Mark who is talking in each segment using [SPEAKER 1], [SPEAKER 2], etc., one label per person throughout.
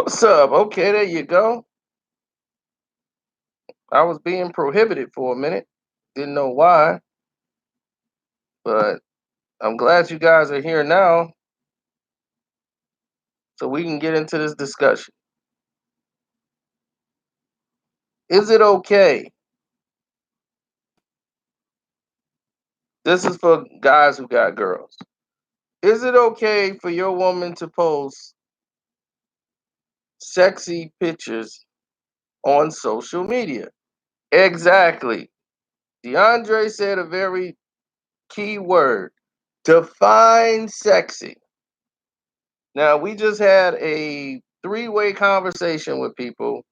[SPEAKER 1] What's up? Okay, there you go. I was being prohibited for a minute. Didn't know why, but I'm glad you guys are here now so we can get into this discussion. Is it okay? This is for guys who got girls. Is it okay for your woman to post sexy pictures on social media? Exactly. DeAndre said a very key word: define sexy. Now, we just had a three-way conversation with people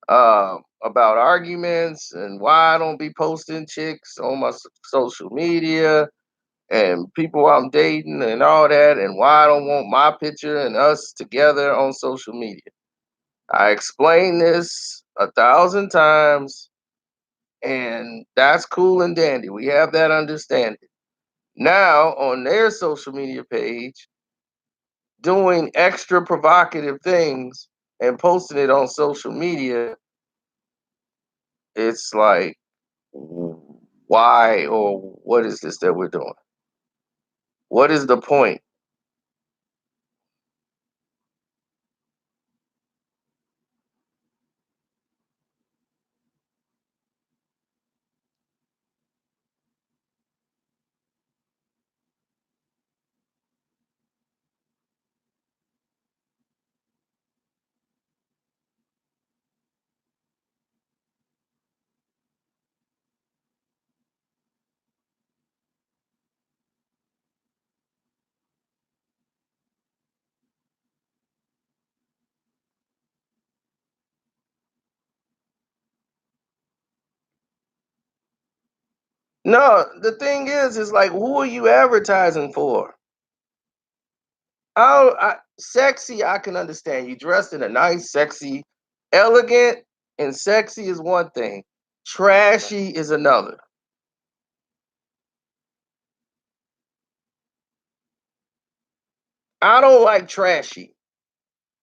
[SPEAKER 1] about arguments and why I don't be posting chicks on my social media and people I'm dating and all that, and why I don't want my picture and us together on social media. I explained this 1,000 times, and that's cool and dandy. We have that understanding. Now, on their social media page, doing extra provocative things and posting it on social media, it's like, why or what is this that we're doing? What is the point? No, the thing is like, who are you advertising for? Sexy, I can understand. You dressed in a nice, sexy, elegant, and sexy is one thing. Trashy is another. I don't like trashy.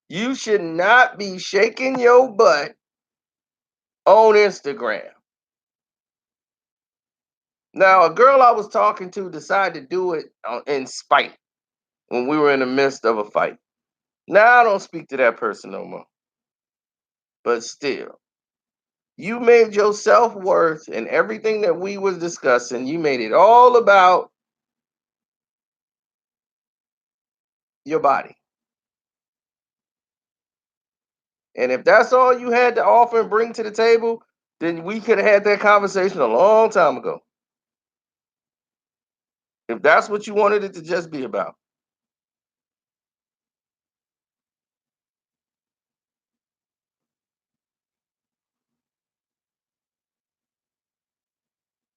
[SPEAKER 1] You should not be shaking your butt on Instagram. Now, a girl I was talking to decided to do it in spite when we were in the midst of a fight. Now I don't speak to that person no more. But still, you made your self worth and everything that we was discussing. You made it all about your body. And if that's all you had to offer and bring to the table, then we could have had that conversation a long time ago. If that's what you wanted it to just be about.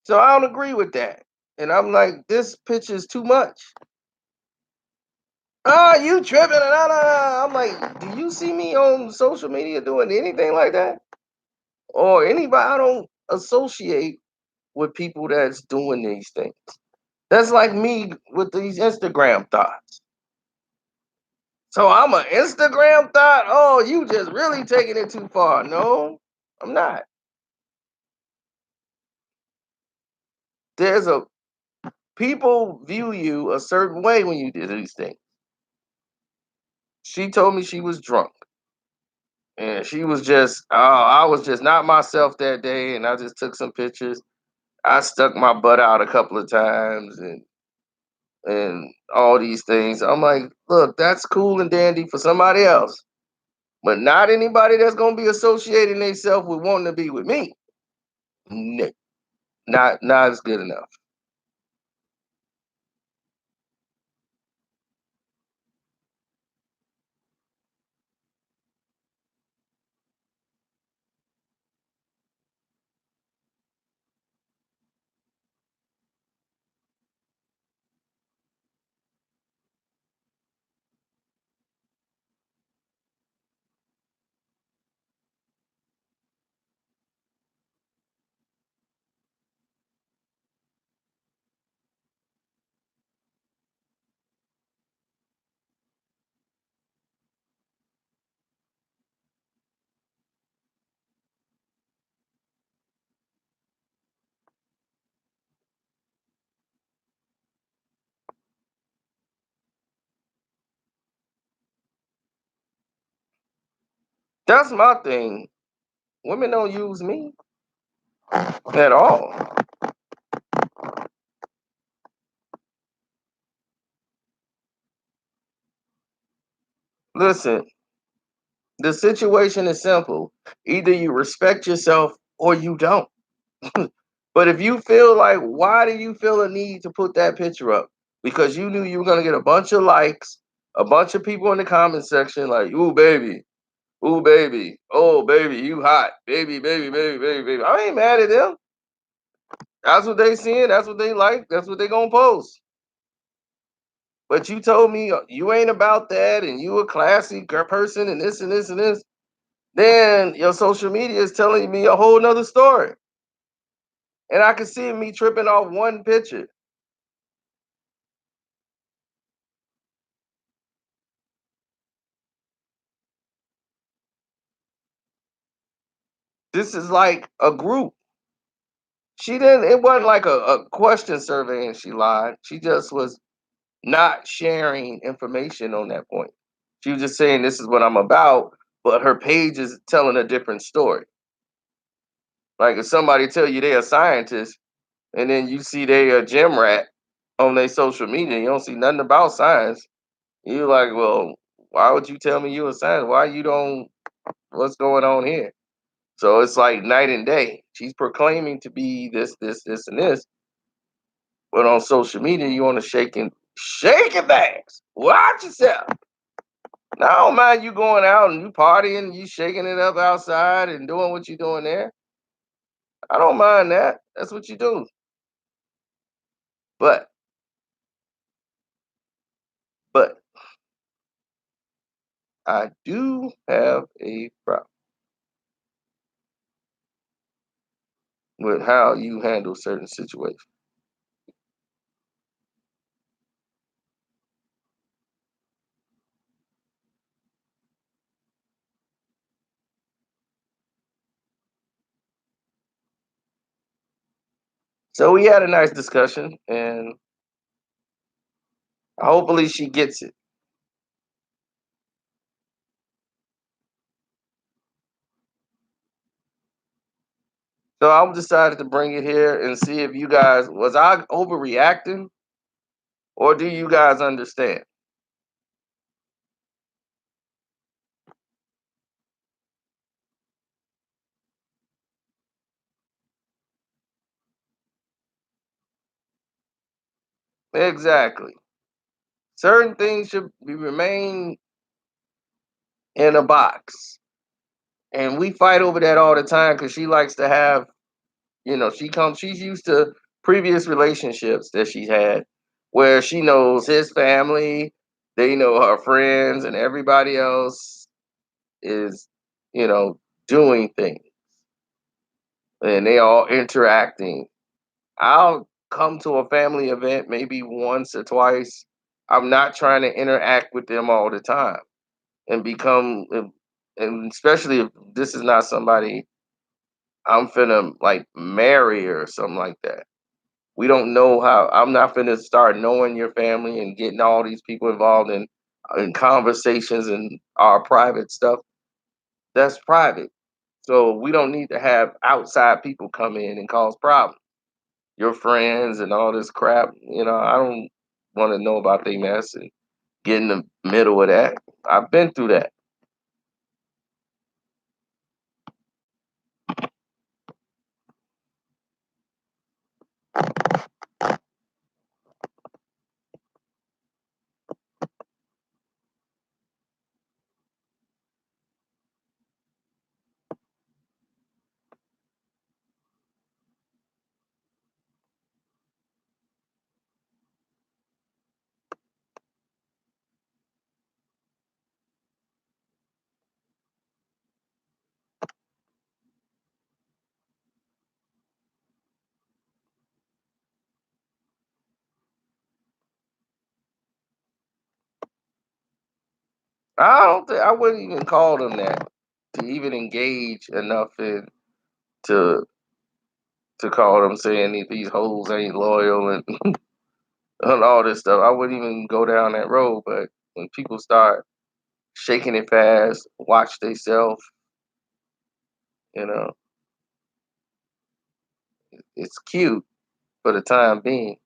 [SPEAKER 1] So I don't agree with that. And I'm like, this picture is too much. Oh, you tripping? I'm like, do you see me on social media doing anything like that? Or anybody? I don't associate with people that's doing these things. That's like me with these Instagram thoughts. So I'm an Instagram thought. Oh, you just really taking it too far. No, I'm not. There's a People view you a certain way when you do these things. She told me she was drunk. And she was just, oh, I was just not myself that day. And I just took some pictures. I stuck my butt out a couple of times and all these things. I'm like, look, that's cool and dandy for somebody else, but not anybody that's gonna be associating themselves with wanting to be with me. No, not as good enough. That's my thing. Women don't use me at all. Listen, the situation is simple. Either you respect yourself or you don't. But if you feel like, why do you feel a need to put that picture up? Because you knew you were gonna get a bunch of likes, a bunch of people in the comment section like, ooh baby, oh baby, you hot, baby, baby, baby, baby, baby. I ain't mad at them. That's what they seeing. That's what they like. That's what they gonna post. But you told me you ain't about that, and you a classy person, and this and this and this. Then your social media is telling me a whole nother story, and I can see me tripping off one picture. This is like a group. She didn't. It wasn't like a question survey, and she lied. She just was not sharing information on that point. She was just saying this is what I'm about, but her page is telling a different story. Like if somebody tell you they're a scientist, and then you see they a gym rat on their social media, you don't see nothing about science. You're like, well, why would you tell me you a scientist? Why you don't? What's going on here? So it's like night and day. She's proclaiming to be this, this, this, and this, but on social media, you want to shaking things. Watch yourself. Now, I don't mind you going out and you partying, you shaking it up outside and doing what you're doing there. I don't mind that. That's what you do. But, but I do have a problem with how you handle certain situations. So we had a nice discussion, and hopefully she gets it. So I decided to bring it here and see if you guys was I overreacting or do you guys understand? Exactly. Certain things should be remain in a box. And we fight over that all the time because she likes to have, she's used to previous relationships that she's had where she knows his family, they know her friends, and everybody else is, you know, doing things and they all interacting. I'll come to a family event maybe once or twice. I'm not trying to interact with them all the time and and especially if this is not somebody I'm finna like marry or something like that. We don't know how. I'm not finna start knowing your family and getting all these people involved in conversations and our private stuff. That's private. So we don't need to have outside people come in and cause problems. Your friends and all this crap. I don't want to know about their mess and get in the middle of that. I've been through that. I don't think I wouldn't even call them that to even engage enough in to to call them saying these hoes ain't loyal and, and all this stuff. I wouldn't even go down that road. But when people start shaking it fast, watch themselves. You know, it's cute for the time being.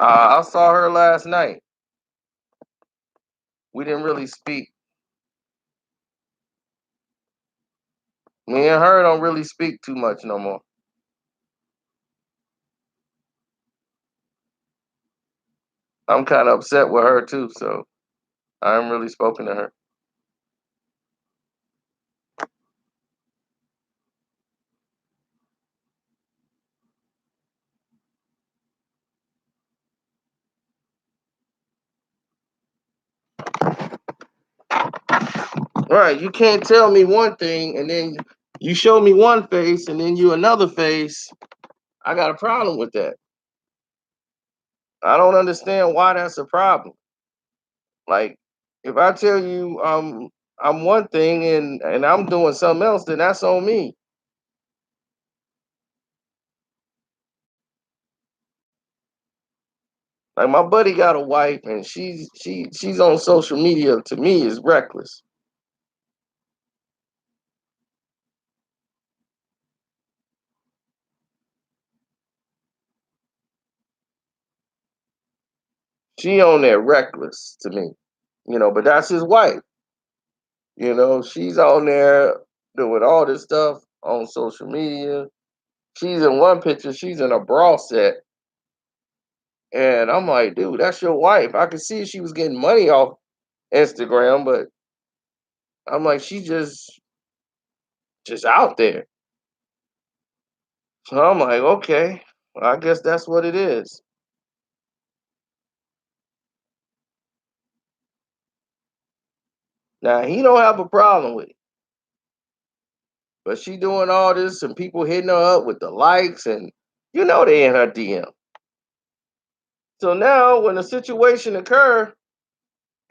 [SPEAKER 1] I saw her last night. We didn't really speak. Me and her don't really speak too much no more. I'm kind of upset with her too, so I haven't really spoken to her. Right? You can't tell me one thing and then you show me one face and then you another face. I got a problem with that. I don't understand why that's a problem. Like, if I tell you I'm one thing and I'm doing something else, then that's on me. Like my buddy got a wife and she's on social media to me is reckless. She on there reckless to me. But that's his wife. She's on there doing all this stuff on social media. She's in one picture, she's in a bra set. And I'm like, dude, that's your wife. I could see she was getting money off Instagram, but I'm like, she just out there. So I'm like, okay, I guess that's what it is. Now he don't have a problem with it, but she doing all this and people hitting her up with the likes and they in her DM. So now when a situation occur,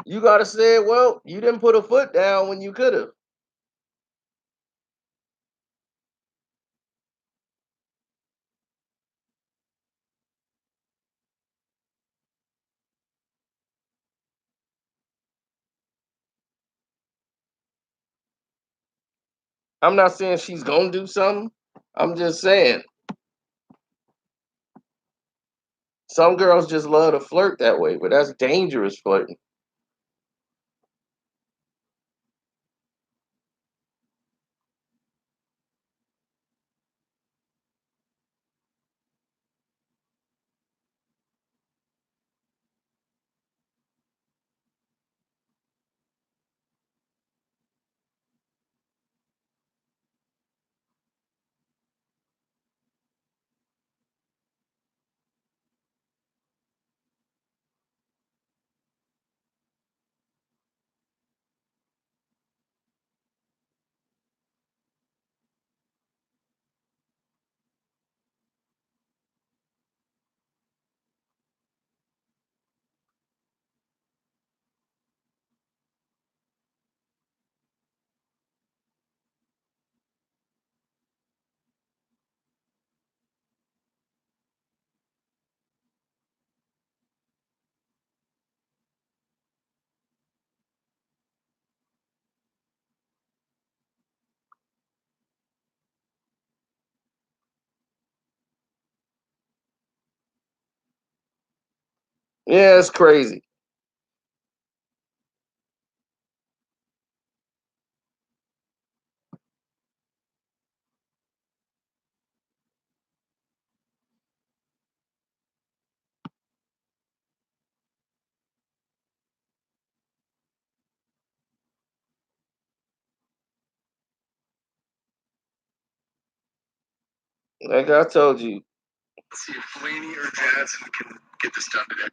[SPEAKER 1] you gotta say, well, you didn't put a foot down when you could have. I'm not saying she's gonna do something. I'm just saying some girls just love to flirt that way, but that's dangerous flirting. Yeah, it's crazy. Like I told you, see if Flaney or Jansen can get this done today.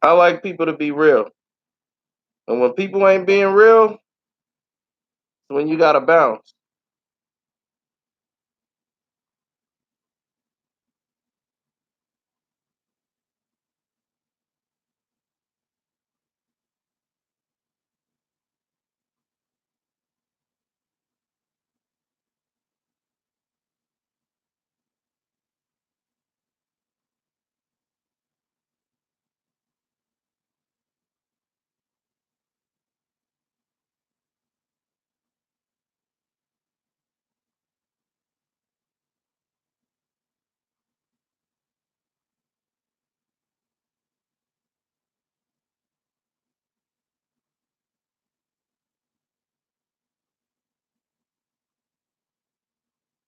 [SPEAKER 1] I like people to be real. And when people ain't being real, when you gotta bounce.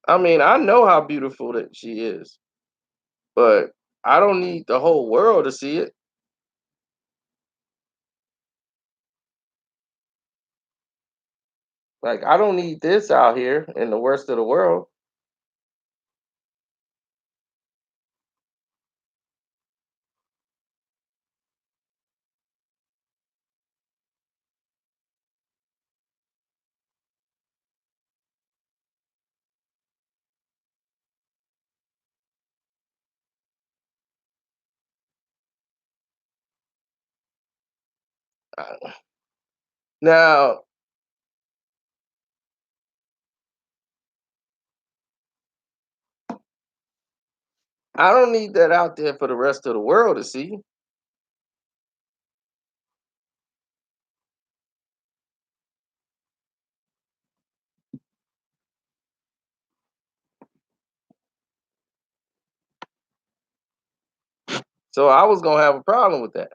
[SPEAKER 1] I mean, I know how beautiful that she is, but I don't need the whole world to see it. Like, I don't need this out here in the worst of the world. Uh, Now, I don't need that out there for the rest of the world to see. So I was gonna have a problem with that.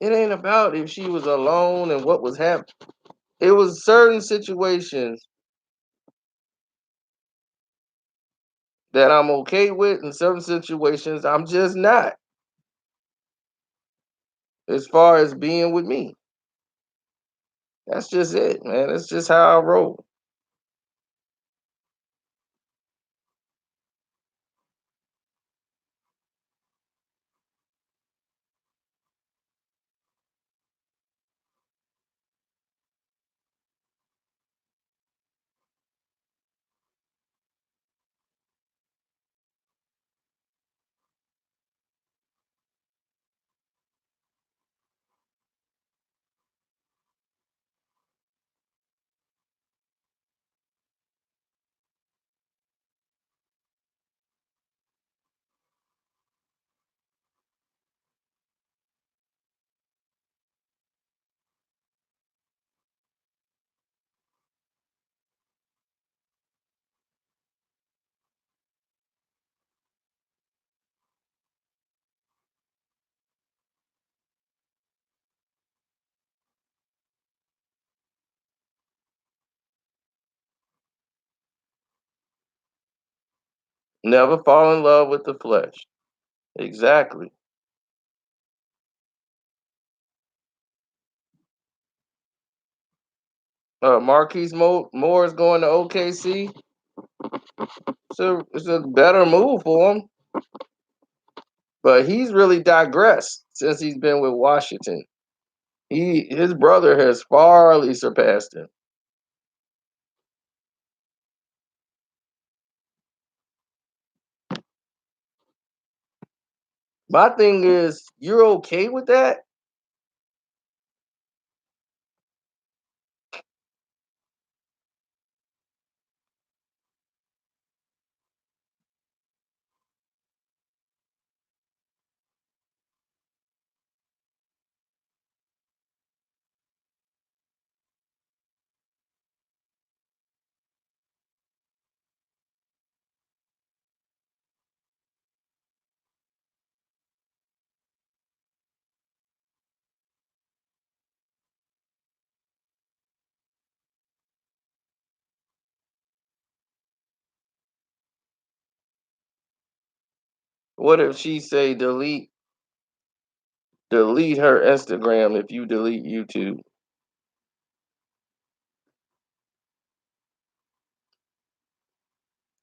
[SPEAKER 1] It ain't about if she was alone and what was happening. It was certain situations that I'm okay with, and certain situations I'm just not. As far as being with me, that's just it, man. That's just how I roll. Never fall in love with the flesh. Exactly. Marquise Moore is going to OKC. It's a better move for him, but he's really digressed since he's been with Washington. His brother has farly surpassed him. My thing is, you're okay with that? What if she say delete her Instagram if you delete YouTube?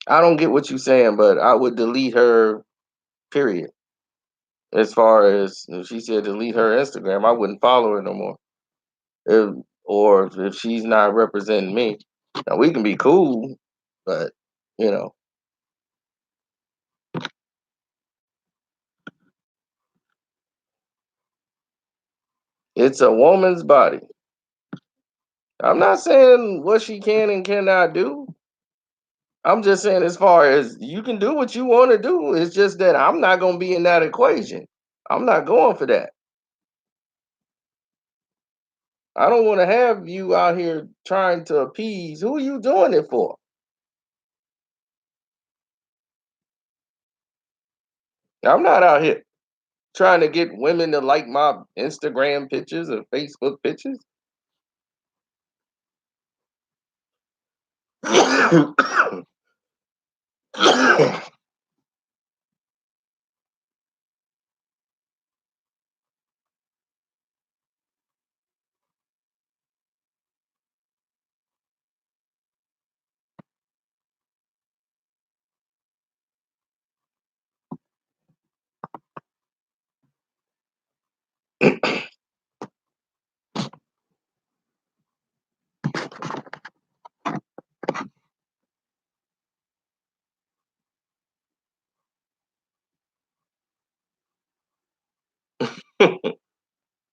[SPEAKER 1] I don't get what you're saying, but I would delete her, period. As far as if she said delete her Instagram, I wouldn't follow her no more. If, or if she's not representing me. Now we can be cool, but you know, it's a woman's body. I'm not saying what she can and cannot do. I'm just saying as far as you can do what you want to do. It's just that I'm not gonna be in that equation. I'm not going for that. I don't want to have you out here trying to appease. Who are you doing it for? I'm not out here trying to get women to like my Instagram pictures or Facebook pictures.